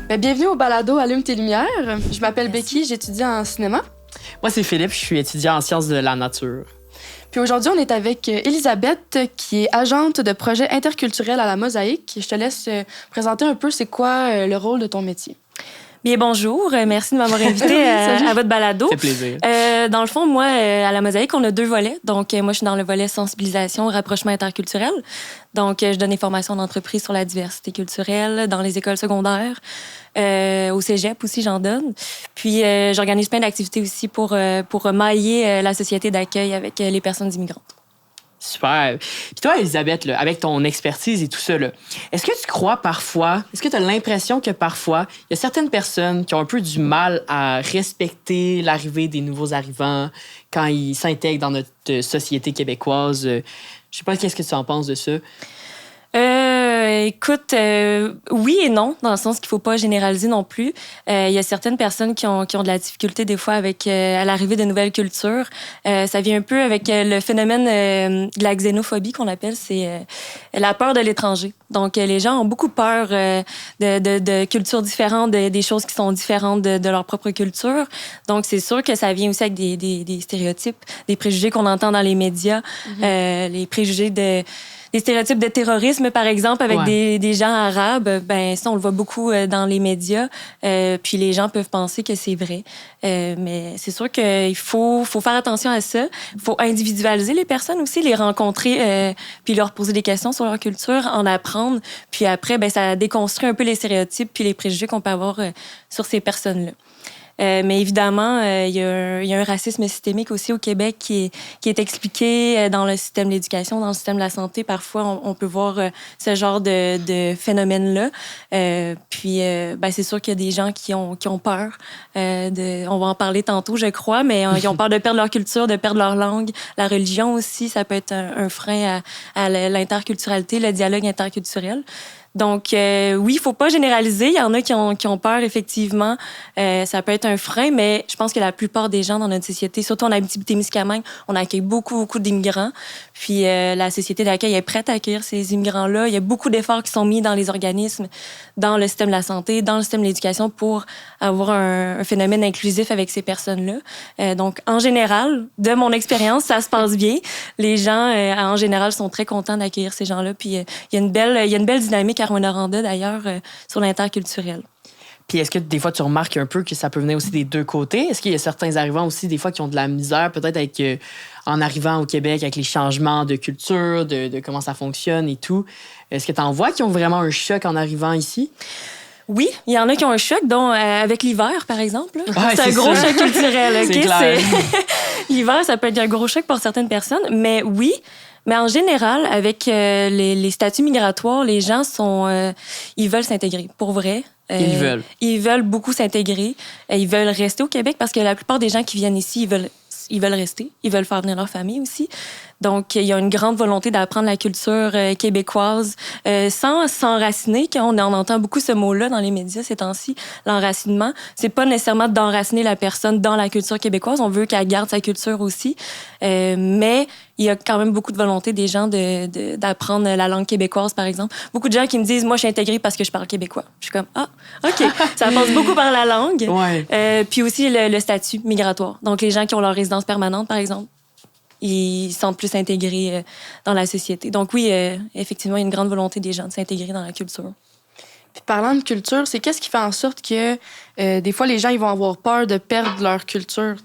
Ben, bienvenue au balado Allume tes lumières. Je m'appelle Becky, j'étudie en cinéma. Moi, c'est Philippe, je suis étudiant en sciences de la nature. Puis aujourd'hui, on est avec Elisabeth, qui est agente de projet interculturel à la Mosaïque. Je te laisse présenter un peu c'est quoi le rôle de ton métier. Bien, bonjour. Merci de m'avoir invité à votre balado. Ça fait plaisir. Dans le fond, moi, à la Mosaïque, on a 2 volets. Donc, moi, je suis dans le volet sensibilisation, rapprochement interculturel. Donc, je donne des formations d'entreprise sur la diversité culturelle dans les écoles secondaires. Au cégep aussi, j'en donne. Puis, j'organise plein d'activités aussi pour mailler la société d'accueil avec les personnes immigrantes. Super. Puis toi, Elisabeth, là, avec ton expertise et tout ça, là, est-ce que tu crois parfois, est-ce que tu as l'impression que parfois, il y a certaines personnes qui ont un peu du mal à respecter l'arrivée des nouveaux arrivants quand ils s'intègrent dans notre société québécoise? Je sais pas, qu'est-ce que tu en penses de ça? Écoute, oui et non, dans le sens qu'il faut pas généraliser non plus. Il y a certaines personnes qui ont de la difficulté des fois avec à l'arrivée de nouvelles cultures. Ça vient un peu avec le phénomène de la xénophobie qu'on appelle, c'est la peur de l'étranger. Donc, les gens ont beaucoup peur de cultures différentes, des choses qui sont différentes de leur propre culture. Donc, c'est sûr que ça vient aussi avec des stéréotypes, des préjugés qu'on entend dans les médias, les préjugés des stéréotypes de terrorisme, par exemple, avec des gens arabes. Ben ça, on le voit beaucoup dans les médias. Puis les gens peuvent penser que c'est vrai. Mais c'est sûr qu'il faut faire attention à ça. Il faut individualiser les personnes aussi, les rencontrer, puis leur poser des questions sur leur culture, en apprendre. Puis après, ben ça déconstruit un peu les stéréotypes puis les préjugés qu'on peut avoir sur ces personnes-là. Mais évidemment, il y a un racisme systémique aussi au Québec qui est expliqué dans le système de l'éducation, dans le système de la santé. Parfois, on peut voir ce genre de phénomène-là. Puis, ben, c'est sûr qu'il y a des gens qui ont peur. On va en parler tantôt, je crois, mais ils ont peur de perdre leur culture, de perdre leur langue. La religion aussi, ça peut être un frein à l'interculturalité, le dialogue interculturel. Donc, oui, il faut pas généraliser. Il y en a qui ont peur, effectivement. Ça peut être un frein, mais je pense que la plupart des gens dans notre société, surtout en Abitibi-Témiscamingue, on accueille beaucoup d'immigrants. Puis, la société d'accueil est prête à accueillir ces immigrants-là. Il y a beaucoup d'efforts qui sont mis dans les organismes, dans le système de la santé, dans le système de l'éducation pour avoir un phénomène inclusif avec ces personnes-là. Donc, en général, de mon expérience, ça se passe bien. Les gens, en général, sont très contents d'accueillir ces gens-là. Puis, il y a une belle dynamique à Rouyn-Noranda, d'ailleurs, sur l'interculturel. Puis est-ce que des fois, tu remarques un peu que ça peut venir aussi des deux côtés? Est-ce qu'il y a certains arrivants aussi, des fois, qui ont de la misère, peut-être avec en arrivant au Québec, avec les changements de culture, de comment ça fonctionne et tout? Est-ce que tu en vois qui ont vraiment un choc en arrivant ici? Oui, il y en a qui ont un choc, dont avec l'hiver, par exemple. Ouais, c'est un gros choc culturel. C'est clair. L'hiver, ça peut être un gros choc pour certaines personnes, mais oui. Mais en général, avec les statuts migratoires, les gens ils veulent s'intégrer, pour vrai. Ils veulent beaucoup s'intégrer. Ils veulent rester au Québec parce que la plupart des gens qui viennent ici, ils veulent rester. Ils veulent faire venir leur famille aussi. Donc, il y a une grande volonté d'apprendre la culture québécoise sans s'enraciner. On entend beaucoup ce mot-là dans les médias ces temps-ci, l'enracinement. C'est pas nécessairement d'enraciner la personne dans la culture québécoise. On veut qu'elle garde sa culture aussi. Mais il y a quand même beaucoup de volonté des gens d'apprendre la langue québécoise, par exemple. Beaucoup de gens qui me disent « Moi, je suis intégrée parce que je parle québécois. » Je suis comme « Ah, OK. » Ça passe beaucoup par la langue. Ouais. Puis aussi le statut migratoire. Donc, les gens qui ont leur résidence permanente, par exemple, ils se sentent plus intégrés dans la société. Donc oui, effectivement, il y a une grande volonté des gens de s'intégrer dans la culture. Puis parlant de culture, c'est qu'est-ce qui fait en sorte que des fois, les gens ils vont avoir peur de perdre leur culture?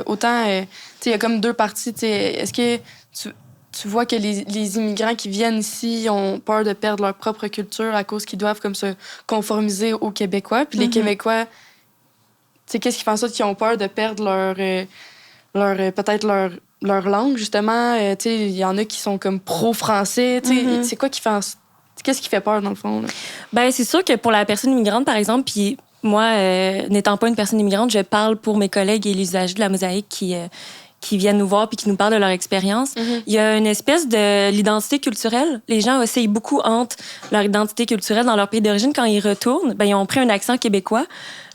Autant, il y a comme deux parties. Est-ce que tu vois que les immigrants qui viennent ici ont peur de perdre leur propre culture à cause qu'ils doivent comme se conformiser aux Québécois? Puis les Québécois, qu'est-ce qui fait en sorte qu'ils ont peur de perdre peut-être leur langue, justement? Il y en a qui sont comme pro-français. C'est quoi qui fait qu'est-ce qui fait peur, dans le fond? Là? Ben, c'est sûr que pour la personne immigrante, par exemple, puis moi, n'étant pas une personne immigrante, je parle pour mes collègues et les usagers de la Mosaïque qui viennent nous voir puis qui nous parlent de leur expérience. Il y a une espèce de l'identité culturelle. Les gens oscillent beaucoup entre leur identité culturelle dans leur pays d'origine. Quand ils retournent, ben, ils ont pris un accent québécois.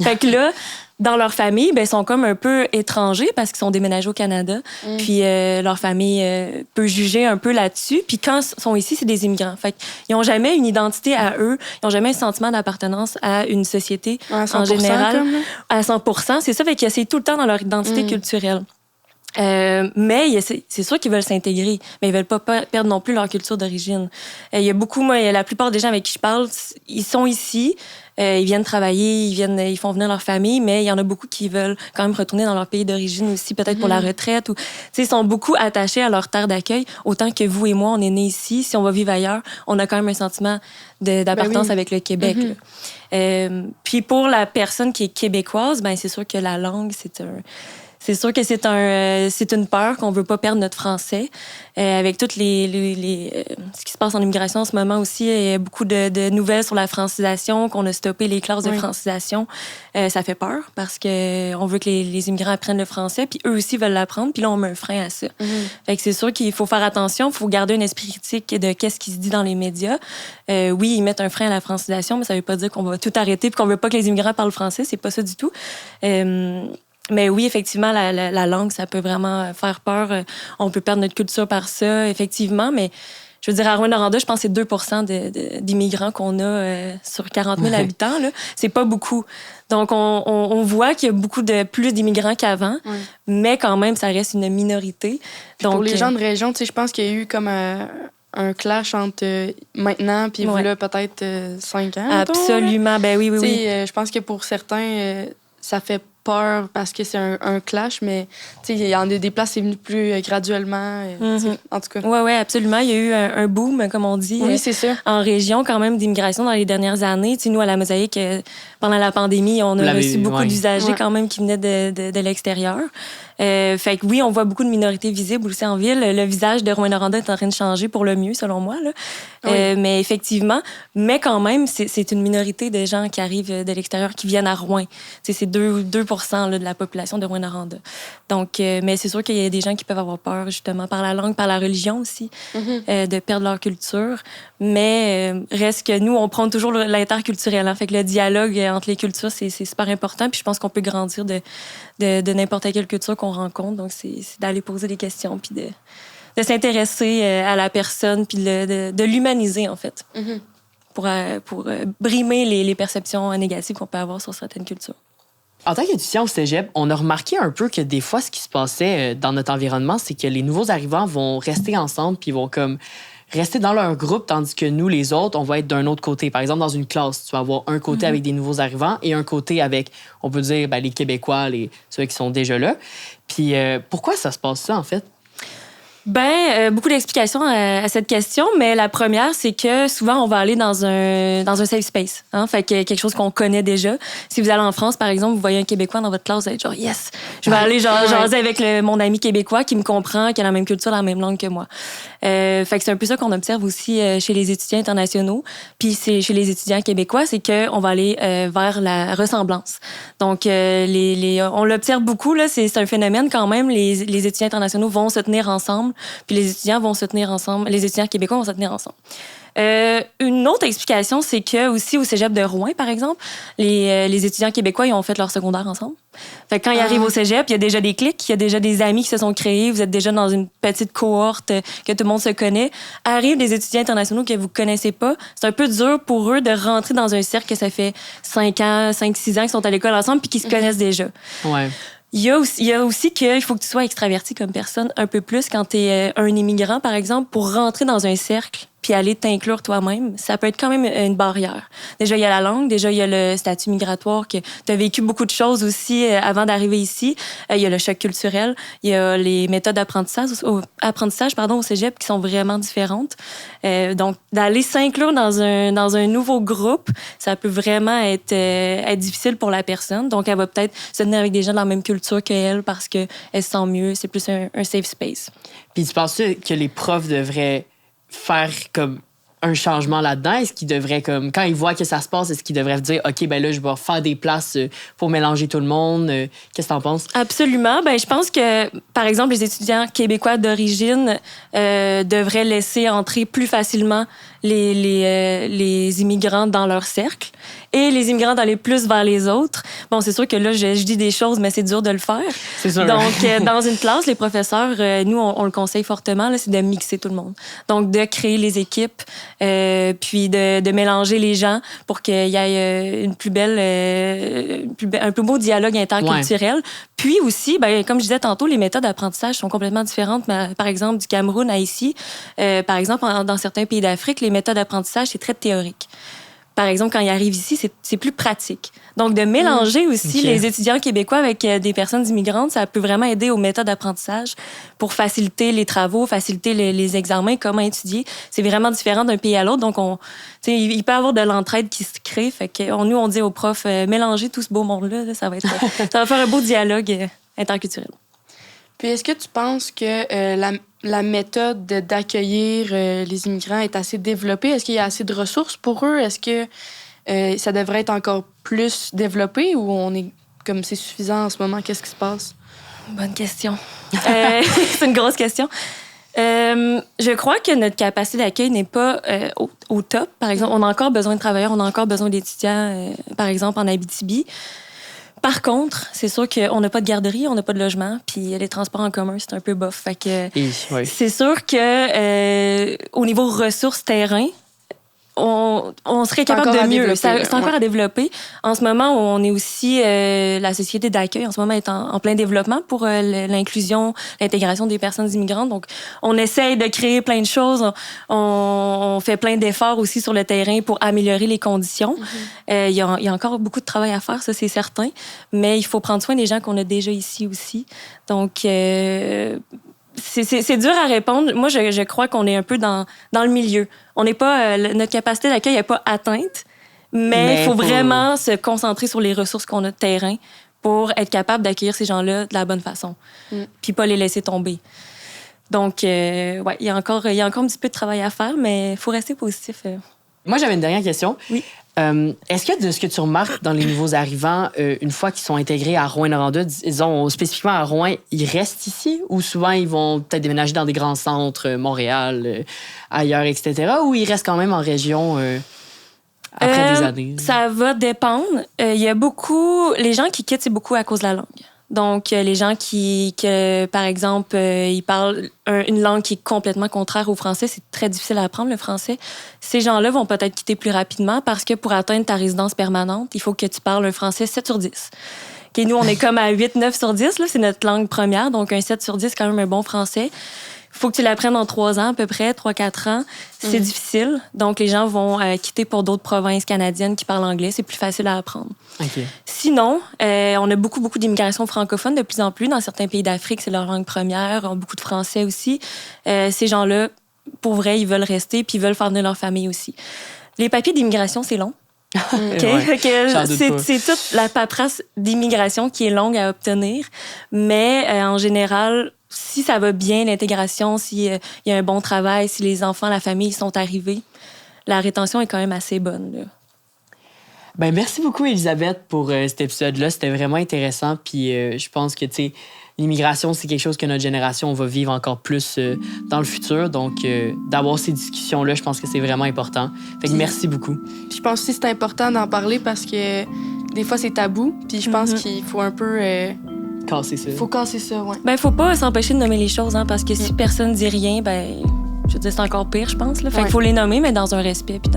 Fait que là, dans leur famille, ben, sont comme un peu étrangers parce qu'ils sont déménagés au Canada. Puis leur famille peut juger un peu là-dessus. Puis quand ils sont ici, c'est des immigrants. Fait qu'ils n'ont jamais une identité à eux. Ils n'ont jamais un sentiment d'appartenance à une société en général. Comme, à 100%. C'est ça, fait qu'ils essaient tout le temps dans leur identité culturelle. Mais c'est sûr qu'ils veulent s'intégrer, mais ils veulent pas perdre non plus leur culture d'origine. Il y a beaucoup, la plupart des gens avec qui je parle, ils sont ici, ils viennent travailler, ils font venir leur famille, mais il y en a beaucoup qui veulent quand même retourner dans leur pays d'origine aussi, peut-être pour la retraite. Ou, ils sont beaucoup attachés à leur terre d'accueil, autant que vous et moi, on est nés ici. Si on va vivre ailleurs, on a quand même un sentiment d'appartenance avec le Québec. Puis pour la personne qui est québécoise, ben c'est sûr que la langue, c'est sûr que c'est une peur qu'on veut pas perdre notre français. Avec toutes ce qui se passe en immigration en ce moment aussi, il y a beaucoup de nouvelles sur la francisation, qu'on a stoppé les classes de francisation. Ça fait peur parce que on veut que les immigrants apprennent le français, puis eux aussi veulent l'apprendre, puis là, on met un frein à ça. Fait que c'est sûr qu'il faut faire attention, il faut garder un esprit critique de qu'est-ce qui se dit dans les médias. Oui, ils mettent un frein à la francisation, mais ça veut pas dire qu'on va tout arrêter puis qu'on veut pas que les immigrants parlent français, c'est pas ça du tout. Mais oui, effectivement, la langue, ça peut vraiment faire peur. On peut perdre notre culture par ça, effectivement. Mais je veux dire, à Rouyn-Noranda, je pense que c'est 2% d'immigrants qu'on a sur 40 000 habitants. Là. C'est pas beaucoup. Donc, on voit qu'il y a plus d'immigrants qu'avant, mais quand même, ça reste une minorité. Donc, pour les gens de région, je pense qu'il y a eu comme un clash entre maintenant puis là, peut-être 5 ans. Absolument, ben oui. Je pense que pour certains, ça fait peur parce que c'est un clash, mais il y en a des places, c'est venu plus graduellement. En tout cas. Oui, absolument. Il y a eu un boom, comme on dit, oui, c'est ça. en région quand même d'immigration dans les dernières années. Nous, à la Mosaïque, pendant la pandémie, on a reçu beaucoup d'usagers quand même qui venaient de l'extérieur. Fait que oui, on voit beaucoup de minorités visibles aussi en ville. Le visage de Rouyn-Noranda est en train de changer pour le mieux, selon moi. Là. Mais effectivement, quand même, c'est une minorité de gens qui arrivent de l'extérieur qui viennent à Rouyn. C'est 2% là, de la population de Rouyn-Noranda. Donc, mais c'est sûr qu'il y a des gens qui peuvent avoir peur, justement, par la langue, par la religion aussi, de perdre leur culture. Mais reste que nous, on prône toujours l'interculturel. Fait que le dialogue entre les cultures, c'est super important. Puis je pense qu'on peut grandir de n'importe quelle culture qu'on rencontre. Donc, c'est d'aller poser des questions puis de s'intéresser à la personne puis de l'humaniser, en fait, pour brimer les perceptions négatives qu'on peut avoir sur certaines cultures. En tant qu'étudiant au cégep, on a remarqué un peu que des fois, ce qui se passait dans notre environnement, c'est que les nouveaux arrivants vont rester ensemble puis vont comme rester dans leur groupe, tandis que nous, les autres, on va être d'un autre côté. Par exemple, dans une classe, tu vas avoir un côté avec des nouveaux arrivants et un côté avec, on peut dire, les Québécois, ceux qui sont déjà là. Puis pourquoi ça se passe ça, en fait? Beaucoup d'explications à cette question, mais la première, c'est que souvent, on va aller dans un safe space. Fait que quelque chose qu'on connaît déjà. Si vous allez en France, par exemple, vous voyez un Québécois dans votre classe, vous allez être genre, yes! Je vais aller jaser avec mon ami québécois qui me comprend, qui a la même culture, la même langue que moi. Fait que c'est un peu ça qu'on observe aussi chez les étudiants internationaux. Puis chez les étudiants québécois, c'est qu'on va aller vers la ressemblance. Donc, on l'observe beaucoup, là, c'est un phénomène quand même. Les étudiants internationaux vont se tenir ensemble. Puis les étudiants vont se tenir ensemble. Les étudiants québécois vont se tenir ensemble. Une autre explication, c'est que aussi au cégep de Rouen, par exemple, les étudiants québécois, ils ont fait leur secondaire ensemble. Fait que quand ils arrivent au cégep, il y a déjà des clics, il y a déjà des amis qui se sont créés, vous êtes déjà dans une petite cohorte que tout le monde se connaît. Arrivent des étudiants internationaux que vous connaissez pas. C'est un peu dur pour eux de rentrer dans un cercle que ça fait 5 ans, 5-6 ans qu'ils sont à l'école ensemble puis qu'ils se connaissent déjà. Ouais. Il y a aussi qu'il faut que tu sois extraverti comme personne un peu plus quand tu es un immigrant, par exemple, pour rentrer dans un cercle puis aller t'inclure toi-même. Ça peut être quand même une barrière. Déjà, il y a la langue. Déjà, il y a le statut migratoire que tu as vécu beaucoup de choses aussi avant d'arriver ici. Il y a le choc culturel. Il y a les méthodes d'apprentissage au cégep qui sont vraiment différentes. Donc, d'aller s'inclure dans un nouveau groupe, ça peut vraiment être difficile pour la personne. Donc, elle va peut-être se tenir avec des gens de la même culture qu'elle parce qu'elle se sent mieux. C'est plus un safe space. Puis tu penses que les profs devraient faire comme un changement là-dedans? Est-ce qu'ils devraient, comme, quand ils voient que ça se passe, est-ce qu'ils devraient dire, OK, là, je vais faire des places pour mélanger tout le monde? Qu'est-ce que t'en penses? Absolument. Je pense que, par exemple, les étudiants québécois d'origine devraient laisser entrer plus facilement les immigrants dans leur cercle et les immigrants d'aller plus vers les autres. Bon, c'est sûr que là, je dis des choses, mais c'est dur de le faire. C'est sûr. Donc, dans une classe, les professeurs, nous, on le conseille fortement, là, c'est de mixer tout le monde. Donc, de créer les équipes, puis de mélanger les gens pour qu'il y ait une plus belle, un plus beau dialogue interculturel. Ouais. Puis aussi, ben, comme je disais tantôt, les méthodes d'apprentissage sont complètement différentes. Par exemple, du Cameroun à ici, par exemple, dans certains pays d'Afrique, les méthodes d'apprentissage, c'est très théorique. Par exemple, quand ils arrivent ici, c'est plus pratique. Donc, de mélanger aussi les étudiants québécois avec des personnes immigrantes, ça peut vraiment aider aux méthodes d'apprentissage pour faciliter les travaux, faciliter les examens, comment étudier. C'est vraiment différent d'un pays à l'autre. Donc, il peut y avoir de l'entraide qui se crée. Fait que nous, on dit aux profs, mélangez tout ce beau monde-là, ça va faire un beau dialogue interculturel. Puis, est-ce que tu penses que la méthode d'accueillir les immigrants est assez développée? Est-ce qu'il y a assez de ressources pour eux? Est-ce que ça devrait être encore plus développé ou on est comme c'est suffisant en ce moment? Qu'est-ce qui se passe? Bonne question. C'est une grosse question. Je crois que notre capacité d'accueil n'est pas au top. Par exemple, on a encore besoin de travailleurs, on a encore besoin d'étudiants, par exemple, en Abitibi. Par contre, c'est sûr qu'on n'a pas de garderie, on n'a pas de logement, puis les transports en commun, c'est un peu bof. Fait que c'est sûr que au niveau ressources terrain, on serait capable de mieux. C'est encore à développer. En ce moment, on est aussi... la société d'accueil, en ce moment, est en plein développement pour l'inclusion, l'intégration des personnes immigrantes. Donc, on essaye de créer plein de choses. On fait plein d'efforts aussi sur le terrain pour améliorer les conditions. Il y a encore beaucoup de travail à faire, ça, c'est certain. Mais il faut prendre soin des gens qu'on a déjà ici aussi. Donc... C'est dur à répondre. Moi, je crois qu'on est un peu dans le milieu. On n'est pas... notre capacité d'accueil n'est pas atteinte, mais il faut vraiment se concentrer sur les ressources qu'on a de terrain pour être capable d'accueillir ces gens-là de la bonne façon, puis pas les laisser tomber. Donc, il y a encore un petit peu de travail à faire, mais il faut rester positif. Moi, j'avais une dernière question. Oui. Est-ce que de ce que tu remarques dans les nouveaux arrivants, une fois qu'ils sont intégrés à Rouyn-Noranda, disons spécifiquement à Rouen, ils restent ici ou souvent ils vont peut-être déménager dans des grands centres, Montréal, ailleurs, etc., ou ils restent quand même en région après des années? Ça va dépendre. Il y a beaucoup... Les gens qui quittent, c'est beaucoup à cause de la langue. Donc, les gens qui par exemple, ils parlent une langue qui est complètement contraire au français, c'est très difficile à apprendre, le français. Ces gens-là vont peut-être quitter plus rapidement parce que pour atteindre ta résidence permanente, il faut que tu parles un français 7 sur 10. Okay, nous, on est comme à 8-9 sur 10, là, c'est notre langue première, donc un 7 sur 10, c'est quand même un bon français. Il faut que tu l'apprennes en 3 ans à peu près, 3-4 ans. C'est difficile. Donc, les gens vont quitter pour d'autres provinces canadiennes qui parlent anglais. C'est plus facile à apprendre. Okay. Sinon, on a beaucoup d'immigration francophone de plus en plus. Dans certains pays d'Afrique, c'est leur langue première. On a beaucoup de Français aussi. Ces gens-là, pour vrai, ils veulent rester puis ils veulent faire venir leur famille aussi. Les papiers d'immigration, c'est long. C'est toute la paperasse d'immigration qui est longue à obtenir. Mais en général... Si ça va bien, l'intégration, s'il y a un bon travail, si les enfants, la famille sont arrivés, la rétention est quand même assez bonne. Là. Ben, merci beaucoup, Elisabeth, pour cet épisode-là. C'était vraiment intéressant. Puis je pense que l'immigration, c'est quelque chose que notre génération va vivre encore plus dans le futur. Donc, d'avoir ces discussions-là, je pense que c'est vraiment important. Fait que merci beaucoup. Je pense aussi que c'est important d'en parler parce que des fois, c'est tabou. Puis je pense qu'il faut un peu... casser ça. Faut casser ça, ouais. Ben, faut pas s'empêcher de nommer les choses, hein, parce que si personne dit rien, ben, je veux dire, c'est encore pire, je pense. Là. Fait qu'il faut les nommer, mais dans un respect puis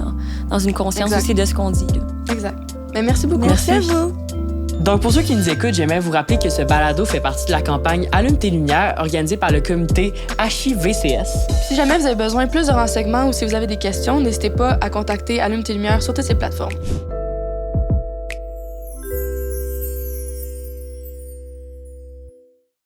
dans une conscience aussi de ce qu'on dit. Là. Exact. Ben, merci beaucoup. Merci à vous. Donc, pour ceux qui nous écoutent, j'aimerais vous rappeler que ce balado fait partie de la campagne Allume tes lumières, organisée par le comité HIVCS. Si jamais vous avez besoin de plus de renseignements ou si vous avez des questions, n'hésitez pas à contacter Allume tes lumières sur toutes ces plateformes.